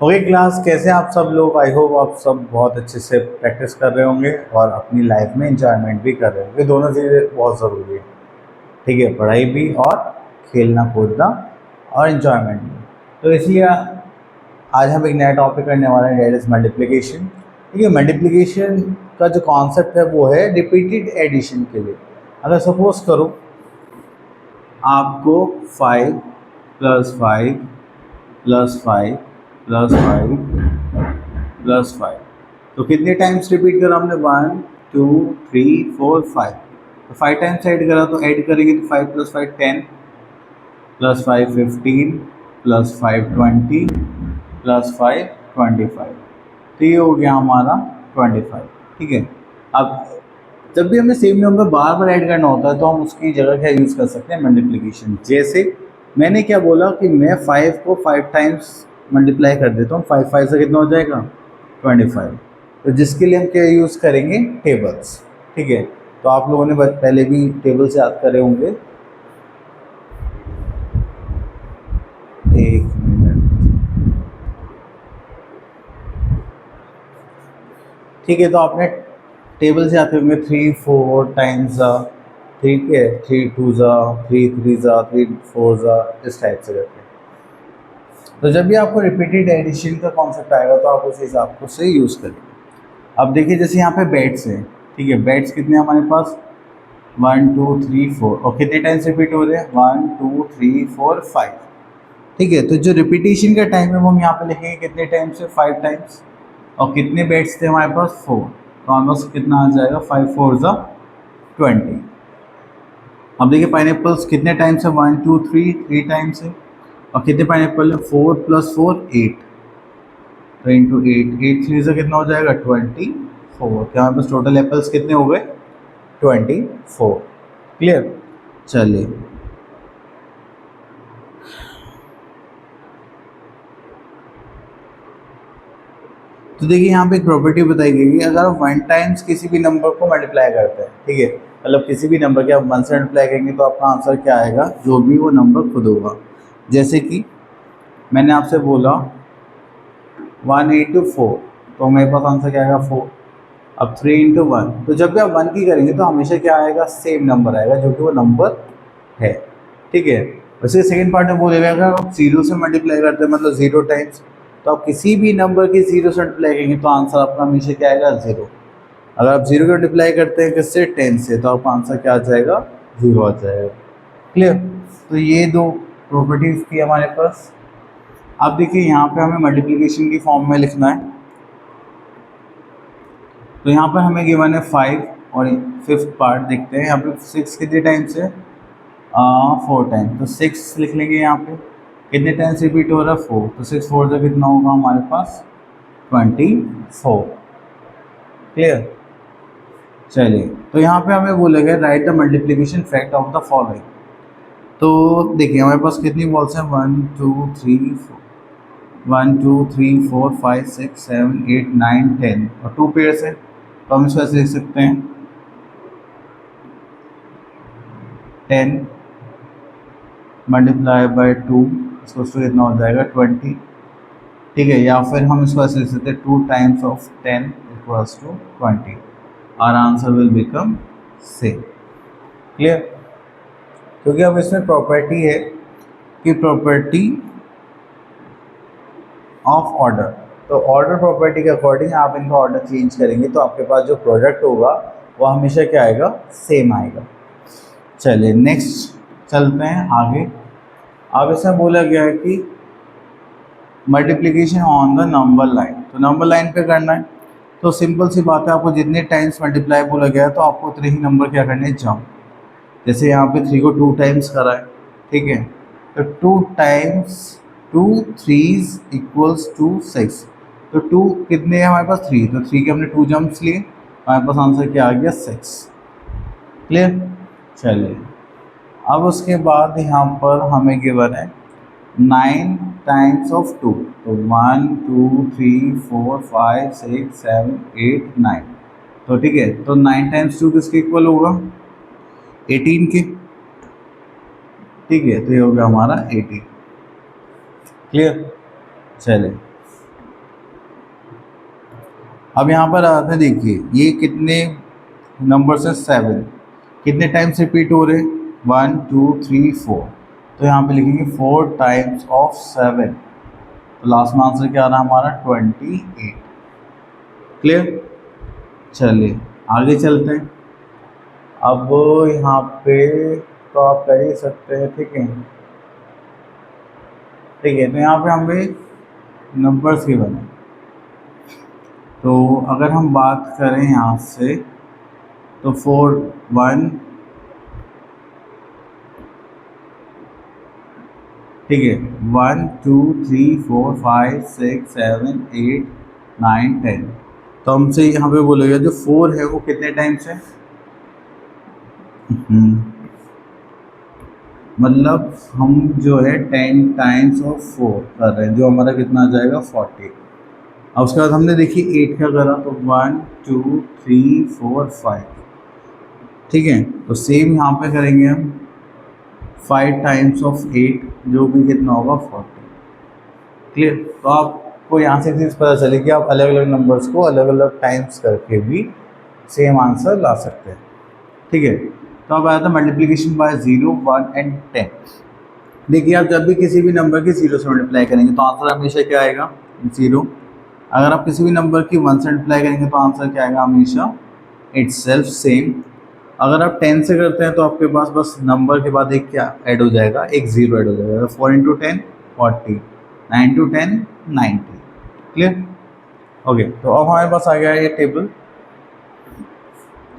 Okay class, कैसे आप सब लोग? आई होप आप सब बहुत अच्छे से प्रैक्टिस कर रहे होंगे और अपनी लाइफ में इंजॉयमेंट भी कर रहे होंगे। दोनों चीज़ें बहुत ज़रूरी है, ठीक है, पढ़ाई भी और खेलना कूदना और इन्जॉयमेंट भी। तो इसलिए आज हम एक नया टॉपिक करने वाले हैं, डेट इज़ मल्टीप्लिकेशन। ठीक है, मल्टीप्लिकेशन का जो कॉन्सेप्ट है वो है रिपीटेड एडिशन के लिए। अगर सपोज करो आपको 5 + 5 + 5 + 5 + 5, तो कितने टाइम्स रिपीट करा हमने? 1 2 3 4 5। तो 5 टाइम्स ऐड करा, तो ऐड करेंगे तो 5 + 5 10 + 5 15 + 5 20 + 5 25। तो ये हो गया हमारा 25। ठीक है, अब जब भी हमें सेम नंबर बार बार ऐड करना होता है तो हम उसकी जगह क्या यूज़ कर सकते हैं? मल्टीप्लिकेशन। जैसे मैंने क्या बोला कि मैं 5 को 5 टाइम्स मल्टीप्लाई कर देता हूँ। 5 5 से कितना हो जाएगा? 25। तो जिसके लिए हम क्या यूज़ करेंगे? टेबल्स। ठीक है, तो आप लोगों ने पहले भी टेबल्स याद करे होंगे। एक मिनट। ठीक है, तो आपने टेबल से आते होंगे 3 4 टाइम्स ज़ा, ठीक है, 3 2 ज़ा, 3 3 ज़ा, 3 4 ज़ा, इस टाइप से करके। तो जब भी आपको रिपीटेड एडिशन का कॉन्सेप्ट आएगा तो आप उस हिसाब से यूज़ करेंगे। अब देखिए, जैसे यहाँ पे बेड्स हैं, ठीक है, बेड्स कितने हैं हमारे पास? 1 2 3 4, और कितने टाइम्स रिपीट हो रहे हैं? 1 2 3 4 5। ठीक है, तो जो रिपीटेशन का टाइम है वो हम यहाँ पे लिखेंगे कितने टाइम्स है? 5 टाइम्स। और कितने बेड्स थे हमारे पास? 4। तो हमारे पास कितना आ जाएगा? 5 4 ज़ा 20। अब देखिए पाइनएप्पल्स कितने टाइम्स है? 1 2 3 टाइम्स है। और कितने पाइनएप्पल है? 4 + 4 8। तो इंटू 8, 8 3 से कितना हो जाएगा? 24। क्या हमारे पास टोटल एप्पल्स कितने हो गए? 24। क्लियर? चलिए, तो देखिए यहाँ पे एक प्रॉपर्टी बताई गई है। अगर आप 1 टाइम्स किसी भी नंबर को मल्टीप्लाई करते हैं, ठीक है, मतलब किसी भी नंबर के आप 1 से मल्टीप्लाई करेंगे तो आपका आंसर क्या आएगा? जो भी वो नंबर खुद होगा। जैसे कि मैंने आपसे बोला 1 × 4, तो मेरे पास आंसर क्या आएगा? 4। अब 3 × 1, तो जब भी आप 1 की करेंगे तो हमेशा क्या आएगा? सेम नंबर आएगा जो कि वो नंबर है। ठीक है, वैसे सेकेंड पार्ट में बोलेगा अगर आप 0 से मल्टीप्लाई करते हैं, मतलब 0 टाइम्स, तो आप किसी भी नंबर की 0 से मल्टीप्लाई करेंगे तो आंसर आपका हमेशा क्या आएगा? 0। अगर आप 0 की मल्टीप्लाई करते हैं किससे? 10 से, तो आपका आंसर क्या आ जाएगा? 0 आ जाएगा। क्लियर? तो ये दो प्रॉपर्टीज थी हमारे पास। अब देखिए यहाँ पे हमें मल्टीप्लिकेशन की फॉर्म में लिखना है। तो यहाँ पर हमें गिवन है 5, और 5th पार्ट देखते हैं। यहाँ पे 6 कितने टाइम्स है? 4 टाइम्स। तो 6 लिख लेंगे। यहाँ पे कितने टाइम्स रिपीट हो रहा है? 4। तो 6 4 से कितना होगा हमारे पास? 24। क्लियर? चलिए, तो यहाँ पे हमें बोलेगा right the multiplication fact of the following. तो देखिए हमारे पास कितनी बॉल्स हैं? 1 2 3 4, 1 2 3 4 5 6 7 8 9 10, और 2 पेयर्स है। तो हम इसको ऐसे लिख सकते हैं 10 मल्टीप्लाई बाई 2, इसको कितना हो जाएगा? 20। ठीक है, या फिर हम इसको ऐसे लिख सकते हैं 2 times of 10 = 20। Our answer will become same. Clear? क्योंकि अब इसमें प्रॉपर्टी है कि प्रॉपर्टी ऑफ ऑर्डर, तो ऑर्डर प्रॉपर्टी के अकॉर्डिंग आप इनका ऑर्डर चेंज करेंगे तो आपके पास जो प्रोडक्ट होगा वो हमेशा क्या आएगा? सेम आएगा। चलिए नेक्स्ट चलते हैं आगे। अब इसमें बोला गया है कि multiplication on the number line, तो नंबर लाइन पे करना है। तो सिंपल सी बात है, आपको जितने टाइम्स मल्टीप्लाई बोला गया है तो आपको उतने ही नंबर क्या करने हैं? जंप। जैसे यहाँ पे 3 को 2 टाइम्स करा है, ठीक है, तो 2 टाइम्स 2 3s = 6। तो 2 कितने हैं हमारे पास? 3, तो 3 के हमने 2 जंप्स लिए, हमारे पास आंसर क्या आ गया? 6। क्लियर? चलिए, अब उसके बाद यहाँ पर हमें गिवन है 9 टाइम्स ऑफ 2, तो 1 2 3 4 5 6 7 8 9। तो ठीक है, तो 9 टाइम्स 2 किसके इक्वल होगा? 18 के। ठीक है, तो ये हो गया हमारा 18। क्लियर? चलिए, अब यहाँ पर आता है, देखिए ये कितने नंबर से 7 कितने टाइम्स रिपीट हो रहे हैं, 1 2 3 4, तो यहाँ पे लिखेंगे 4 टाइम्स ऑफ 7, तो लास्ट में आंसर क्या आ रहा है हमारा 28। क्लियर। चलिए आगे चलते हैं। अब यहाँ पे तो आप कर ही सकते हैं, ठीक है। ठीक है, तो यहाँ पे हमें नंबर्स की बने, तो अगर हम बात करें यहाँ से तो 4 1, ठीक है, 1 2 3 4 5 6 7 8 9 10, तो हमसे यहाँ पे बोलेगा जो 4 है वो कितने टाइम्स है, मतलब हम जो है 10 टाइम्स ऑफ 4 कर रहे हैं, जो हमारा कितना आ जाएगा 40। अब उसके बाद हमने देखिए 8 का करा, तो 1 2 3 4 5, ठीक है। तो सेम यहाँ पे करेंगे हम 5 टाइम्स ऑफ 8, जो भी कितना होगा 40। क्लियर। तो आपको यहाँ से चीज़ पता चली कि आप अलग अलग नंबर्स को अलग अलग टाइम्स करके भी सेम आंसर ला सकते हैं, ठीक है। तो अब आया था मल्टीप्लिकेशन बाय 0 1 एंड 10। देखिए आप जब भी किसी भी नंबर की 0 से मल्टीप्लाई करेंगे तो आंसर हमेशा क्या आएगा, 0। अगर आप किसी भी नंबर की 1 से मल्टीप्लाई करेंगे तो आंसर क्या आएगा, हमेशा इटसेल्फ सेम। अगर आप 10 से करते हैं तो आपके पास बस नंबर के बाद एक क्या ऐड हो जाएगा, एक 0 ऐड हो जाएगा। 4 इंटू 10 40, 9 इंटू 10 90। क्लियर। ओके, तो अब हमारे पास आ गया है ये टेबल।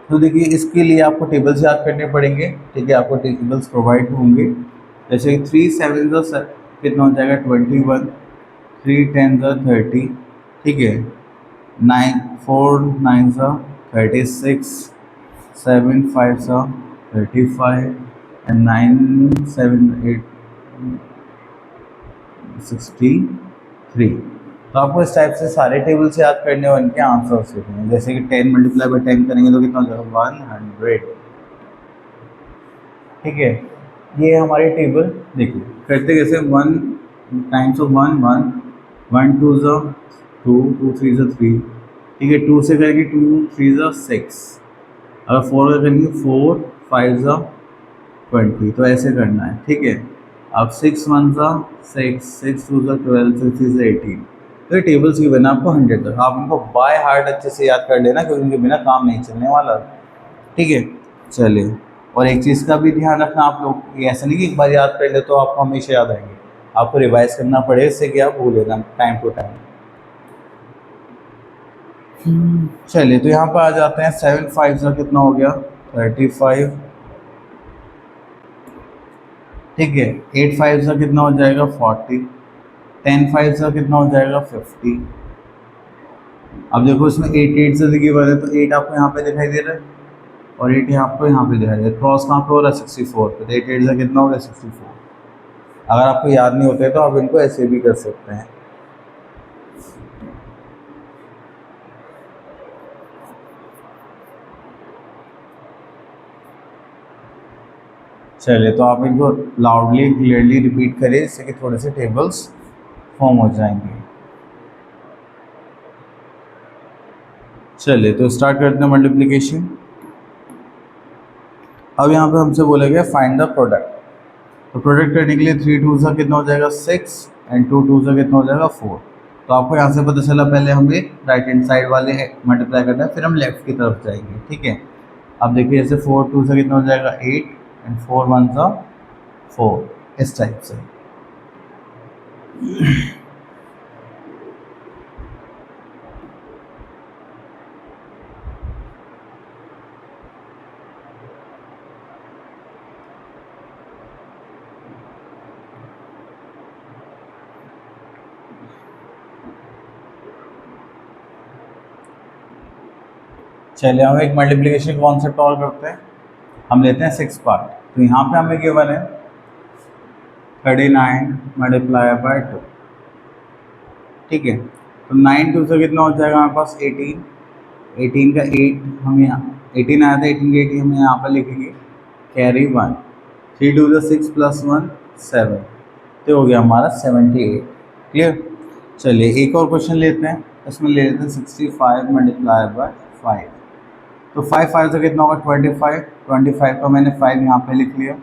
तो देखिए इसके लिए आपको टेबल्स याद करने पड़ेंगे, ठीक है। आपको टेबल्स प्रोवाइड होंगे, जैसे 3 7 कितना हो जाएगा 21, 3 10 30, ठीक है। 9 4 9 36, 7 5 35 एंड 9 7 8 63। तो आपको इस टाइप से सारे टेबल से याद करने और इनके आंसर्स लिखने हैं। जैसे कि 10 मल्टीप्लाई बाई 10 करेंगे तो कितना हो जाएगा 100, ठीक है। ये हमारी टेबल। देखिए करते कैसे, 1 टाइम्स ऑफ 1 1, 1 2 2, 2 3 3, ठीक है। 2 से करेंगे 2 3 6, अगर 4 का करेंगे 4 5 20, तो ऐसे करना है, ठीक है। अब 6 1 6, 6 2 12, 6 3 18। तो ये टेबल्स की बना आपको 100 तक, आप इनको बाय हार्ट अच्छे से याद कर लेना, क्योंकि इनके बिना काम नहीं चलने वाला, ठीक है। चलिए, और एक चीज़ का भी ध्यान रखना आप लोग, ये ऐसा नहीं कि एक बार याद कर ले तो आपको हमेशा याद आएंगे, आपको रिवाइज करना पड़ेगा, इससे कि आप भूले ना टाइम टू टाइम। चलिए, तो यहाँ पर आ जाते हैं 7 5 कितना हो गया 35, ठीक है। 8 5 कितना हो जाएगा 40, 10 5 कितना हो जाएगा 50। अब देखो इसमें 8 8 से गिवन है, तो 8 आपको यहाँ पे दिखाई दे रहा है और 8 आपको यहाँ पे दिखाई दे रहा है। क्रॉस कहाँ पे हो रहा है 64 पे, तो 8 8 से कितना हो गया 64। अगर आपको याद नहीं होते तो आप इनको ऐसे भी कर सकते हैं। चलिए, तो आप इनको लाउडली क्लियरली रिपीट करें, जिससे कि थोड़े से टेबल्स फॉर्म हो जाएंगे। चलिए, तो स्टार्ट करते हैं मल्टीप्लिकेशन। अब यहाँ पे हमसे बोला गया फाइंड द प्रोडक्ट। तो प्रोडक्ट करने के लिए 3 2 से कितना हो जाएगा 6 एंड 2 2 से कितना हो जाएगा 4। तो आपको यहाँ से पता चला, पहले हमें राइट हैंड साइड वाले मल्टीप्लाई करना है, फिर हम लेफ्ट की तरफ जाएंगे, ठीक है। अब देखिए जैसे 4 2 से कितना हो जाएगा 8 एंड 4 1 4, इस टाइप से। चलिए, हम एक मल्टीप्लिकेशन कॉन्सेप्ट और करते हैं। हम लेते हैं 6 पार्ट। तो यहाँ पे हमें गिवन है 39 मल्टीप्लाई बाय 2, ठीक है। तो 9 2 से कितना हो जाएगा हमारे पास 18, 18 का 8 हम यहाँ 18 आया था, 18 का 8 हम यहाँ पर लिखेंगे, कैरी 1, 3 2 6 प्लस 1 7, तो हो गया हमारा 78। क्लियर। चलिए, एक और क्वेश्चन लेते हैं। इसमें ले लेते हैं 65 मल्टीप्लाई बाय 5। तो 5 से कितना होगा 25। 25 का मैंने 5 यहाँ पे लिख लिया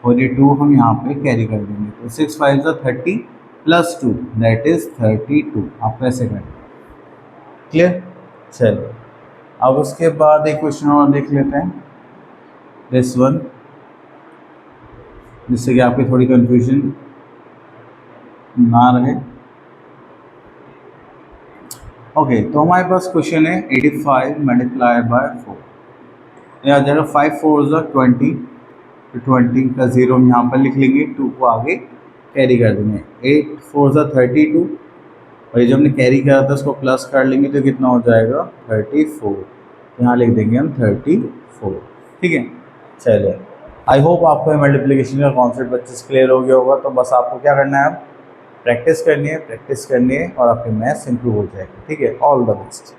और ये 2 हम यहाँ पे कैरी कर देंगे। तो 6 5 30 प्लस 2 दैट इज़ 32। आप कैसे करें? क्लियर? चलो अब उसके बाद एक क्वेश्चन और देख लेते हैं, दिस वन, जिससे कि आपकी थोड़ी कंफ्यूजन ना रहे। ओके, तो हमारे पास क्वेश्चन है 85 मल्टीप्लाई बाय 4। या जरा 5 4 20, तो 20 का 0 हम यहाँ पर लिख लेंगे, 2 को आगे कैरी कर देंगे। 8 4 32, और ये जो हमने कैरी करा था उसको प्लस कर लेंगे तो कितना हो जाएगा 34। यहाँ लिख देंगे हम 34। ठीक है, चलिए आई होप आपको मल्टीप्लिकेशन का कॉन्सेप्ट बच्चे से क्लियर हो गया होगा। तो बस आपको क्या करना है, अब प्रैक्टिस करनी है और आपके मैथ्स इंप्रूव हो जाएगा। ठीक है, ऑल द बेस्ट।